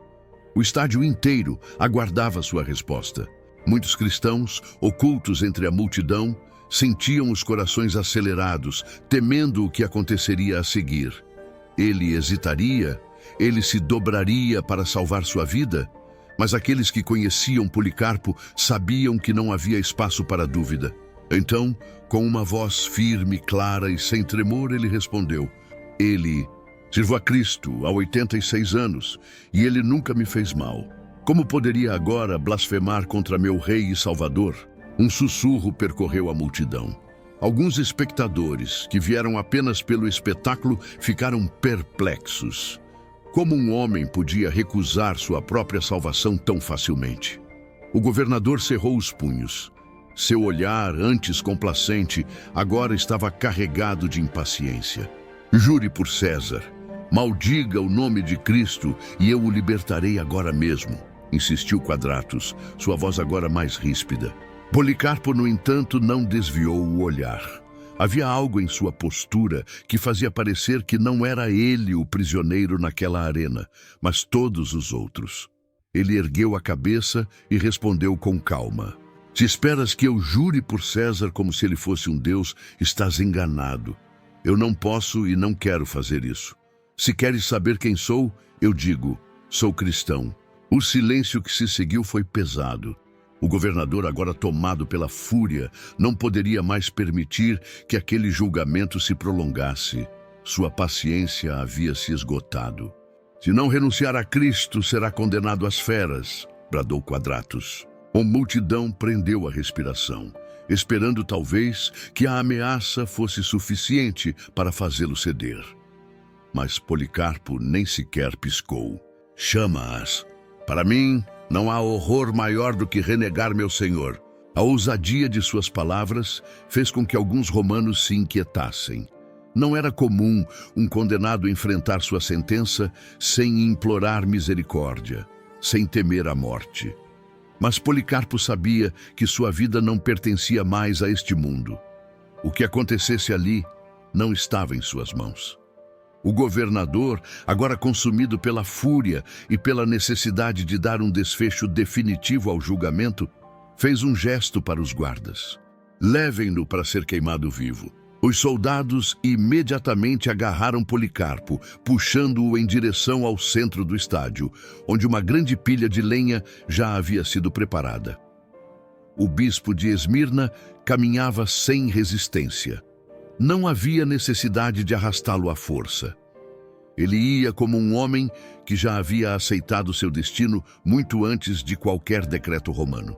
O estádio inteiro aguardava sua resposta. Muitos cristãos, ocultos entre a multidão, sentiam os corações acelerados, temendo o que aconteceria a seguir. Ele hesitaria? Ele se dobraria para salvar sua vida? Mas aqueles que conheciam Policarpo sabiam que não havia espaço para dúvida. Então, com uma voz firme, clara e sem tremor, ele respondeu: Sirvo a Cristo há 86 anos, e ele nunca me fez mal. Como poderia agora blasfemar contra meu rei e salvador? Um sussurro percorreu a multidão. Alguns espectadores, que vieram apenas pelo espetáculo, ficaram perplexos. Como um homem podia recusar sua própria salvação tão facilmente? O governador cerrou os punhos. Seu olhar, antes complacente, agora estava carregado de impaciência. Jure por César. Maldiga o nome de Cristo e eu o libertarei agora mesmo, insistiu Quadratus, sua voz agora mais ríspida. Policarpo, no entanto, não desviou o olhar. Havia algo em sua postura que fazia parecer que não era ele o prisioneiro naquela arena, mas todos os outros. Ele ergueu a cabeça e respondeu com calma: Se esperas que eu jure por César como se ele fosse um deus, estás enganado. Eu não posso e não quero fazer isso. Se queres saber quem sou, eu digo: sou cristão. O silêncio que se seguiu foi pesado. O governador, agora tomado pela fúria, não poderia mais permitir que aquele julgamento se prolongasse. Sua paciência havia se esgotado. Se não renunciar a Cristo, será condenado às feras, bradou Quadratus. A multidão prendeu a respiração, esperando talvez que a ameaça fosse suficiente para fazê-lo ceder. Mas Policarpo nem sequer piscou. Chama-as. Para mim, não há horror maior do que renegar meu senhor. A ousadia de suas palavras fez com que alguns romanos se inquietassem. Não era comum um condenado enfrentar sua sentença sem implorar misericórdia, sem temer a morte. Mas Policarpo sabia que sua vida não pertencia mais a este mundo. O que acontecesse ali não estava em suas mãos. O governador, agora consumido pela fúria e pela necessidade de dar um desfecho definitivo ao julgamento, fez um gesto para os guardas. Levem-no para ser queimado vivo. Os soldados imediatamente agarraram Policarpo, puxando-o em direção ao centro do estádio, onde uma grande pilha de lenha já havia sido preparada. O bispo de Esmirna caminhava sem resistência. Não havia necessidade de arrastá-lo à força. Ele ia como um homem que já havia aceitado seu destino muito antes de qualquer decreto romano.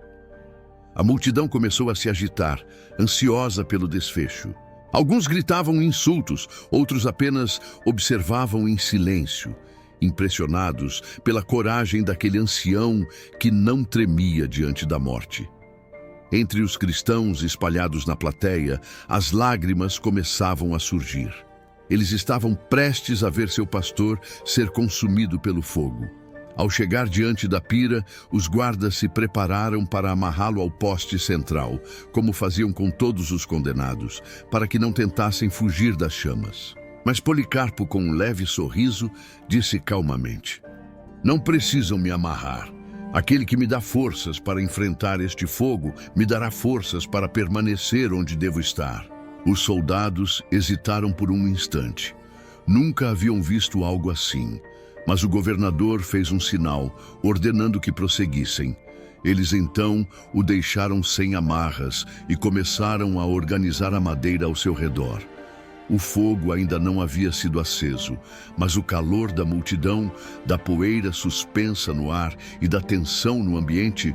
A multidão começou a se agitar, ansiosa pelo desfecho. Alguns gritavam insultos, outros apenas observavam em silêncio, impressionados pela coragem daquele ancião que não tremia diante da morte. Entre os cristãos espalhados na plateia, as lágrimas começavam a surgir. Eles estavam prestes a ver seu pastor ser consumido pelo fogo. Ao chegar diante da pira, os guardas se prepararam para amarrá-lo ao poste central, como faziam com todos os condenados, para que não tentassem fugir das chamas. Mas Policarpo, com um leve sorriso, disse calmamente: Não precisam me amarrar. Aquele que me dá forças para enfrentar este fogo, me dará forças para permanecer onde devo estar. Os soldados hesitaram por um instante. Nunca haviam visto algo assim, mas o governador fez um sinal, ordenando que prosseguissem. Eles então o deixaram sem amarras e começaram a organizar a madeira ao seu redor. O fogo ainda não havia sido aceso, mas o calor da multidão, da poeira suspensa no ar e da tensão no ambiente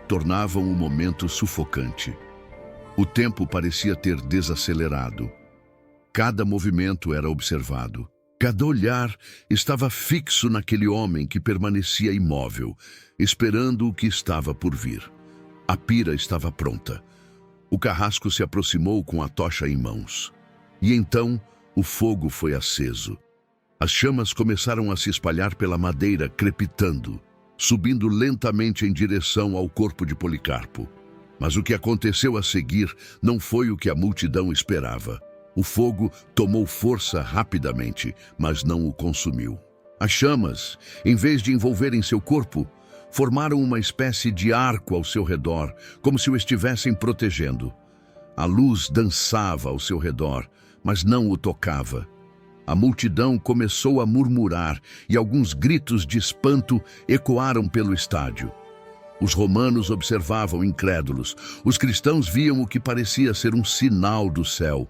tornavam o momento sufocante. O tempo parecia ter desacelerado. Cada movimento era observado. Cada olhar estava fixo naquele homem que permanecia imóvel, esperando o que estava por vir. A pira estava pronta. O carrasco se aproximou com a tocha em mãos. E então o fogo foi aceso. As chamas começaram a se espalhar pela madeira, crepitando, subindo lentamente em direção ao corpo de Policarpo. Mas o que aconteceu a seguir não foi o que a multidão esperava. O fogo tomou força rapidamente, mas não o consumiu. As chamas, em vez de envolverem seu corpo, formaram uma espécie de arco ao seu redor, como se o estivessem protegendo. A luz dançava ao seu redor, mas não o tocava. A multidão começou a murmurar e alguns gritos de espanto ecoaram pelo estádio. Os romanos observavam incrédulos. Os cristãos viam o que parecia ser um sinal do céu.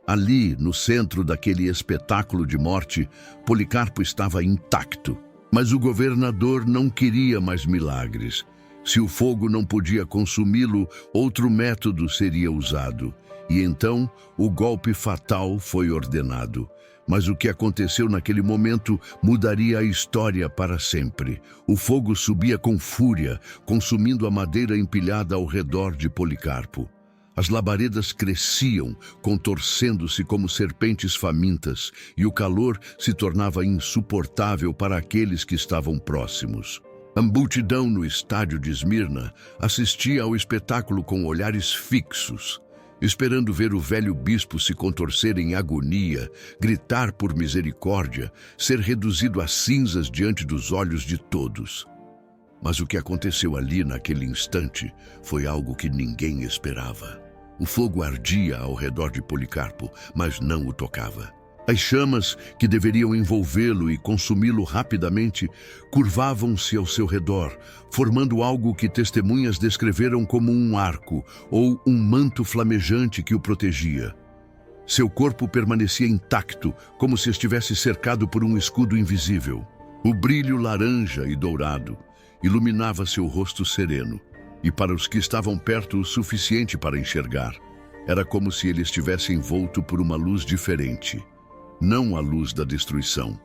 Ali, no centro daquele espetáculo de morte, Policarpo estava intacto. Mas o governador não queria mais milagres. Se o fogo não podia consumi-lo, outro método seria usado. E então o golpe fatal foi ordenado. Mas o que aconteceu naquele momento mudaria a história para sempre. O fogo subia com fúria, consumindo a madeira empilhada ao redor de Policarpo. As labaredas cresciam, contorcendo-se como serpentes famintas, e o calor se tornava insuportável para aqueles que estavam próximos. A multidão no estádio de Esmirna assistia ao espetáculo com olhares fixos, esperando ver o velho bispo se contorcer em agonia, gritar por misericórdia, ser reduzido a cinzas diante dos olhos de todos. Mas o que aconteceu ali naquele instante foi algo que ninguém esperava. O fogo ardia ao redor de Policarpo, mas não o tocava. As chamas, que deveriam envolvê-lo e consumi-lo rapidamente, curvavam-se ao seu redor, formando algo que testemunhas descreveram como um arco ou um manto flamejante que o protegia. Seu corpo permanecia intacto, como se estivesse cercado por um escudo invisível. O brilho laranja e dourado iluminava seu rosto sereno, e para os que estavam perto o suficiente para enxergar, era como se ele estivesse envolto por uma luz diferente. Não a luz da destruição,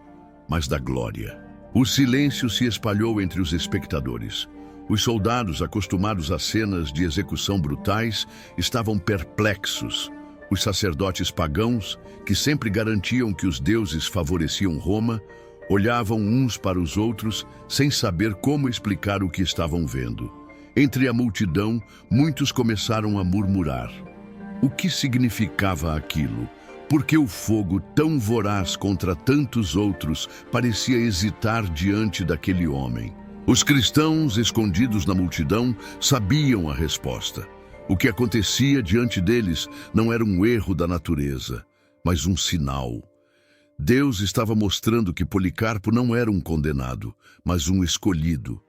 mas da glória. O silêncio se espalhou entre os espectadores. Os soldados, acostumados a cenas de execução brutais, estavam perplexos. Os sacerdotes pagãos, que sempre garantiam que os deuses favoreciam Roma, olhavam uns para os outros sem saber como explicar o que estavam vendo. Entre a multidão, muitos começaram a murmurar. O que significava aquilo? Por que o fogo tão voraz contra tantos outros parecia hesitar diante daquele homem? Os cristãos, escondidos na multidão, sabiam a resposta. O que acontecia diante deles não era um erro da natureza, mas um sinal. Deus estava mostrando que Policarpo não era um condenado, mas um escolhido.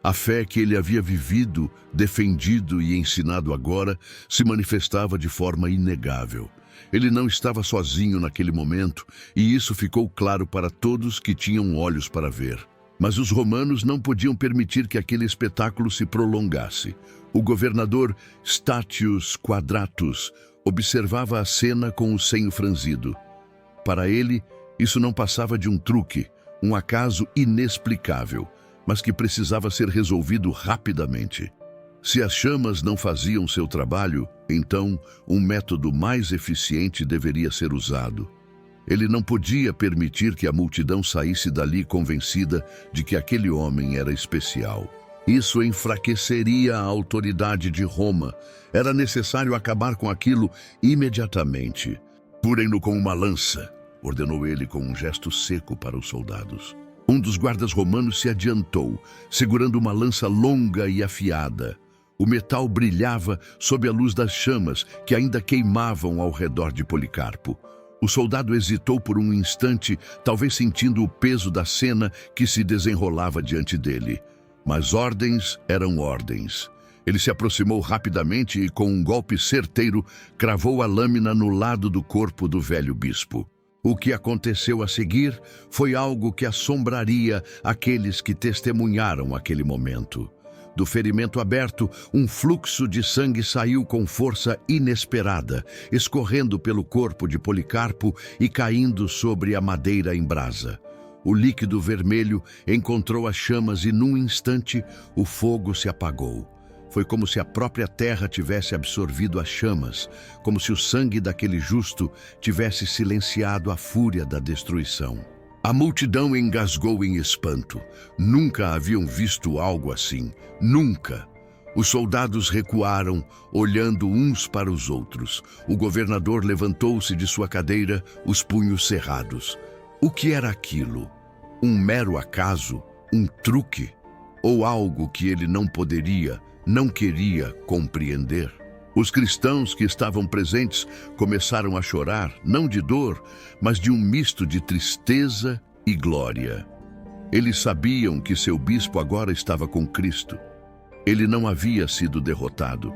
A fé que ele havia vivido, defendido e ensinado agora se manifestava de forma inegável. Ele não estava sozinho naquele momento, e isso ficou claro para todos que tinham olhos para ver. Mas os romanos não podiam permitir que aquele espetáculo se prolongasse. O governador Statius Quadratus observava a cena com o senho franzido. Para ele, isso não passava de um truque, um acaso inexplicável, mas que precisava ser resolvido rapidamente. Se as chamas não faziam seu trabalho, então um método mais eficiente deveria ser usado. Ele não podia permitir que a multidão saísse dali convencida de que aquele homem era especial. Isso enfraqueceria a autoridade de Roma. Era necessário acabar com aquilo imediatamente. "Furem-no com uma lança", ordenou ele com um gesto seco para os soldados. Um dos guardas romanos se adiantou, segurando uma lança longa e afiada. O metal brilhava sob a luz das chamas que ainda queimavam ao redor de Policarpo. O soldado hesitou por um instante, talvez sentindo o peso da cena que se desenrolava diante dele. Mas ordens eram ordens. Ele se aproximou rapidamente e, com um golpe certeiro, cravou a lâmina no lado do corpo do velho bispo. O que aconteceu a seguir foi algo que assombraria aqueles que testemunharam aquele momento. Do ferimento aberto, um fluxo de sangue saiu com força inesperada, escorrendo pelo corpo de Policarpo e caindo sobre a madeira em brasa. O líquido vermelho encontrou as chamas e, num instante, o fogo se apagou. Foi como se a própria terra tivesse absorvido as chamas, como se o sangue daquele justo tivesse silenciado a fúria da destruição. A multidão engasgou em espanto. Nunca haviam visto algo assim. Nunca. Os soldados recuaram, olhando uns para os outros. O governador levantou-se de sua cadeira, os punhos cerrados. O que era aquilo? Um mero acaso? Um truque? Ou algo que ele não queria compreender? Os cristãos que estavam presentes começaram a chorar, não de dor, mas de um misto de tristeza e glória. Eles sabiam que seu bispo agora estava com Cristo. Ele não havia sido derrotado,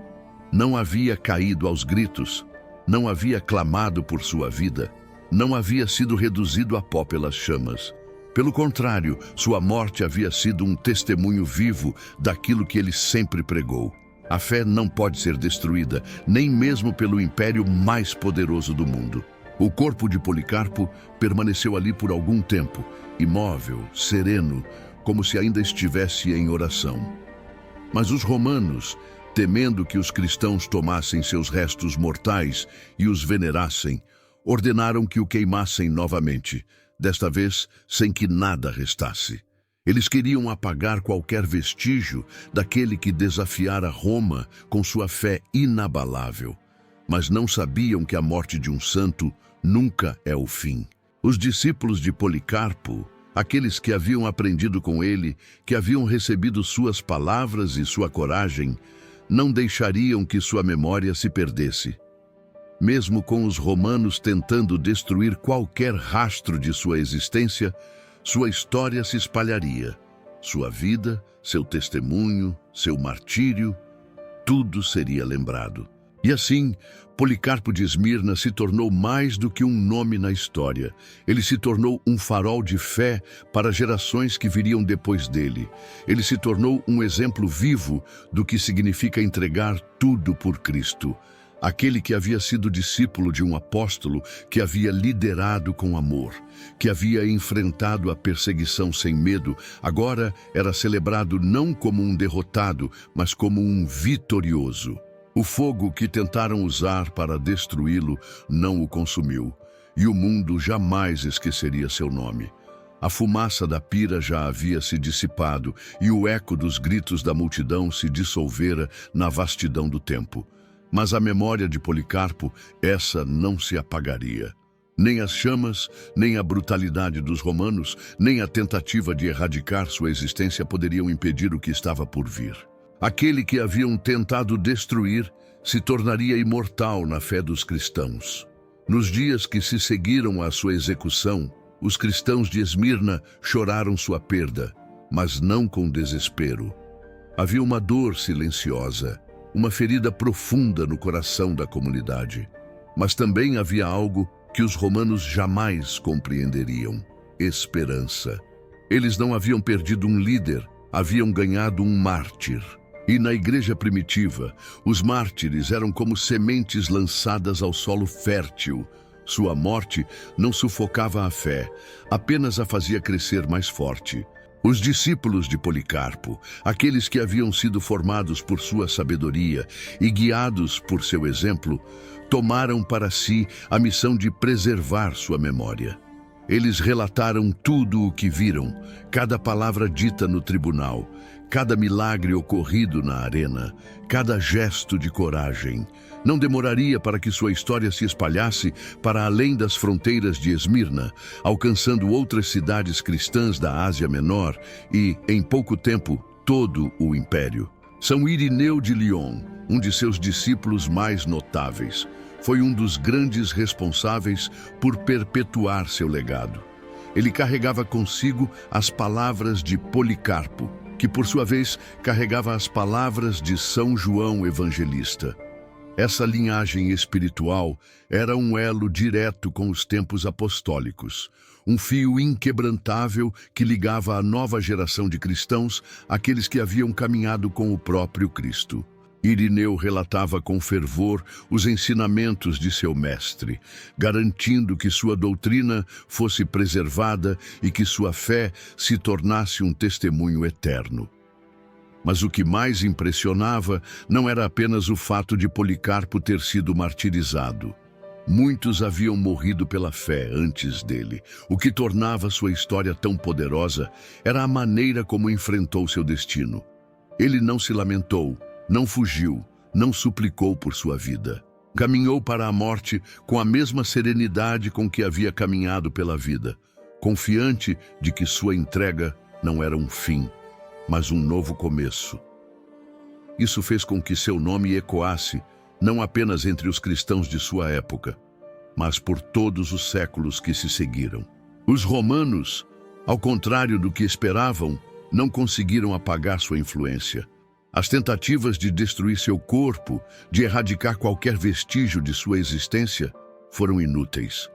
não havia caído aos gritos, não havia clamado por sua vida, não havia sido reduzido a pó pelas chamas. Pelo contrário, sua morte havia sido um testemunho vivo daquilo que ele sempre pregou. A fé não pode ser destruída, nem mesmo pelo império mais poderoso do mundo. O corpo de Policarpo permaneceu ali por algum tempo, imóvel, sereno, como se ainda estivesse em oração. Mas os romanos, temendo que os cristãos tomassem seus restos mortais e os venerassem, ordenaram que o queimassem novamente, desta vez sem que nada restasse. Eles queriam apagar qualquer vestígio daquele que desafiara Roma com sua fé inabalável. Mas não sabiam que a morte de um santo nunca é o fim. Os discípulos de Policarpo, aqueles que haviam aprendido com ele, que haviam recebido suas palavras e sua coragem, não deixariam que sua memória se perdesse. Mesmo com os romanos tentando destruir qualquer rastro de sua existência, sua história se espalharia. Sua vida, seu testemunho, seu martírio, tudo seria lembrado. E assim, Policarpo de Esmirna se tornou mais do que um nome na história. Ele se tornou um farol de fé para gerações que viriam depois dele. Ele se tornou um exemplo vivo do que significa entregar tudo por Cristo. Aquele que havia sido discípulo de um apóstolo, que havia liderado com amor, que havia enfrentado a perseguição sem medo, agora era celebrado não como um derrotado, mas como um vitorioso. O fogo que tentaram usar para destruí-lo não o consumiu, e o mundo jamais esqueceria seu nome. A fumaça da pira já havia se dissipado, e o eco dos gritos da multidão se dissolvera na vastidão do tempo. Mas a memória de Policarpo, essa não se apagaria. Nem as chamas, nem a brutalidade dos romanos, nem a tentativa de erradicar sua existência poderiam impedir o que estava por vir. Aquele que haviam tentado destruir se tornaria imortal na fé dos cristãos. Nos dias que se seguiram à sua execução, os cristãos de Esmirna choraram sua perda, mas não com desespero. Havia uma dor silenciosa, uma ferida profunda no coração da comunidade. Mas também havia algo que os romanos jamais compreenderiam: esperança. Eles não haviam perdido um líder, haviam ganhado um mártir. E na igreja primitiva, os mártires eram como sementes lançadas ao solo fértil. Sua morte não sufocava a fé, apenas a fazia crescer mais forte. Os discípulos de Policarpo, aqueles que haviam sido formados por sua sabedoria e guiados por seu exemplo, tomaram para si a missão de preservar sua memória. Eles relataram tudo o que viram, cada palavra dita no tribunal, cada milagre ocorrido na arena, cada gesto de coragem. Não demoraria para que sua história se espalhasse para além das fronteiras de Esmirna, alcançando outras cidades cristãs da Ásia Menor e, em pouco tempo, todo o império. São Irineu de Lyon, um de seus discípulos mais notáveis, foi um dos grandes responsáveis por perpetuar seu legado. Ele carregava consigo as palavras de Policarpo, que por sua vez carregava as palavras de São João Evangelista. Essa linhagem espiritual era um elo direto com os tempos apostólicos, um fio inquebrantável que ligava a nova geração de cristãos àqueles que haviam caminhado com o próprio Cristo. Irineu relatava com fervor os ensinamentos de seu mestre, garantindo que sua doutrina fosse preservada e que sua fé se tornasse um testemunho eterno. Mas o que mais impressionava não era apenas o fato de Policarpo ter sido martirizado. Muitos haviam morrido pela fé antes dele. O que tornava sua história tão poderosa era a maneira como enfrentou seu destino. Ele não se lamentou, não fugiu, não suplicou por sua vida. Caminhou para a morte com a mesma serenidade com que havia caminhado pela vida, confiante de que sua entrega não era um fim, mas um novo começo. Isso fez com que seu nome ecoasse, não apenas entre os cristãos de sua época, mas por todos os séculos que se seguiram. Os romanos, ao contrário do que esperavam, não conseguiram apagar sua influência. As tentativas de destruir seu corpo, de erradicar qualquer vestígio de sua existência, foram inúteis.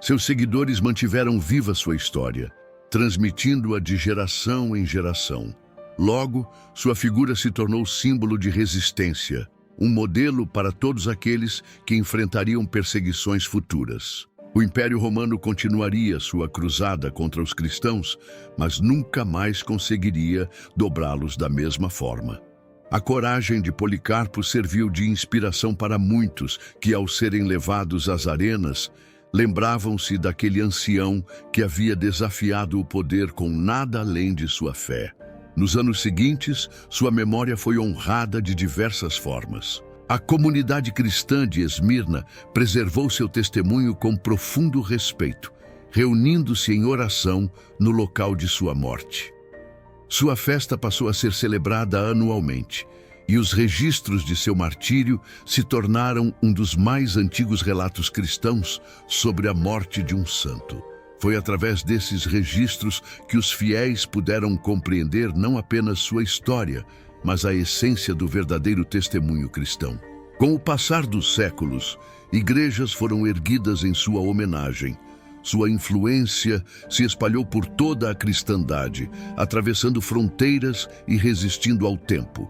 Seus seguidores mantiveram viva sua história, transmitindo-a de geração em geração. Logo, sua figura se tornou símbolo de resistência, um modelo para todos aqueles que enfrentariam perseguições futuras. O Império Romano continuaria sua cruzada contra os cristãos, mas nunca mais conseguiria dobrá-los da mesma forma. A coragem de Policarpo serviu de inspiração para muitos que, ao serem levados às arenas, lembravam-se daquele ancião que havia desafiado o poder com nada além de sua fé. Nos anos seguintes, sua memória foi honrada de diversas formas. A comunidade cristã de Esmirna preservou seu testemunho com profundo respeito, reunindo-se em oração no local de sua morte. Sua festa passou a ser celebrada anualmente, e os registros de seu martírio se tornaram um dos mais antigos relatos cristãos sobre a morte de um santo. Foi através desses registros que os fiéis puderam compreender não apenas sua história, mas a essência do verdadeiro testemunho cristão. Com o passar dos séculos, igrejas foram erguidas em sua homenagem. Sua influência se espalhou por toda a cristandade, atravessando fronteiras e resistindo ao tempo.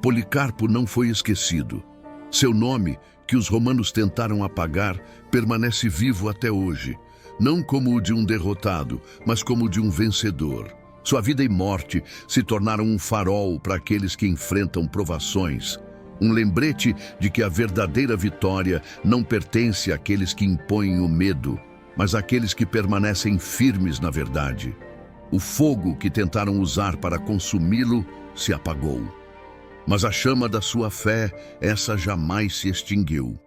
Policarpo não foi esquecido. Seu nome, que os romanos tentaram apagar, permanece vivo até hoje, não como o de um derrotado, mas como o de um vencedor. Sua vida e morte se tornaram um farol para aqueles que enfrentam provações, um lembrete de que a verdadeira vitória não pertence àqueles que impõem o medo, mas àqueles que permanecem firmes na verdade. O fogo que tentaram usar para consumi-lo se apagou, mas a chama da sua fé, essa jamais se extinguiu.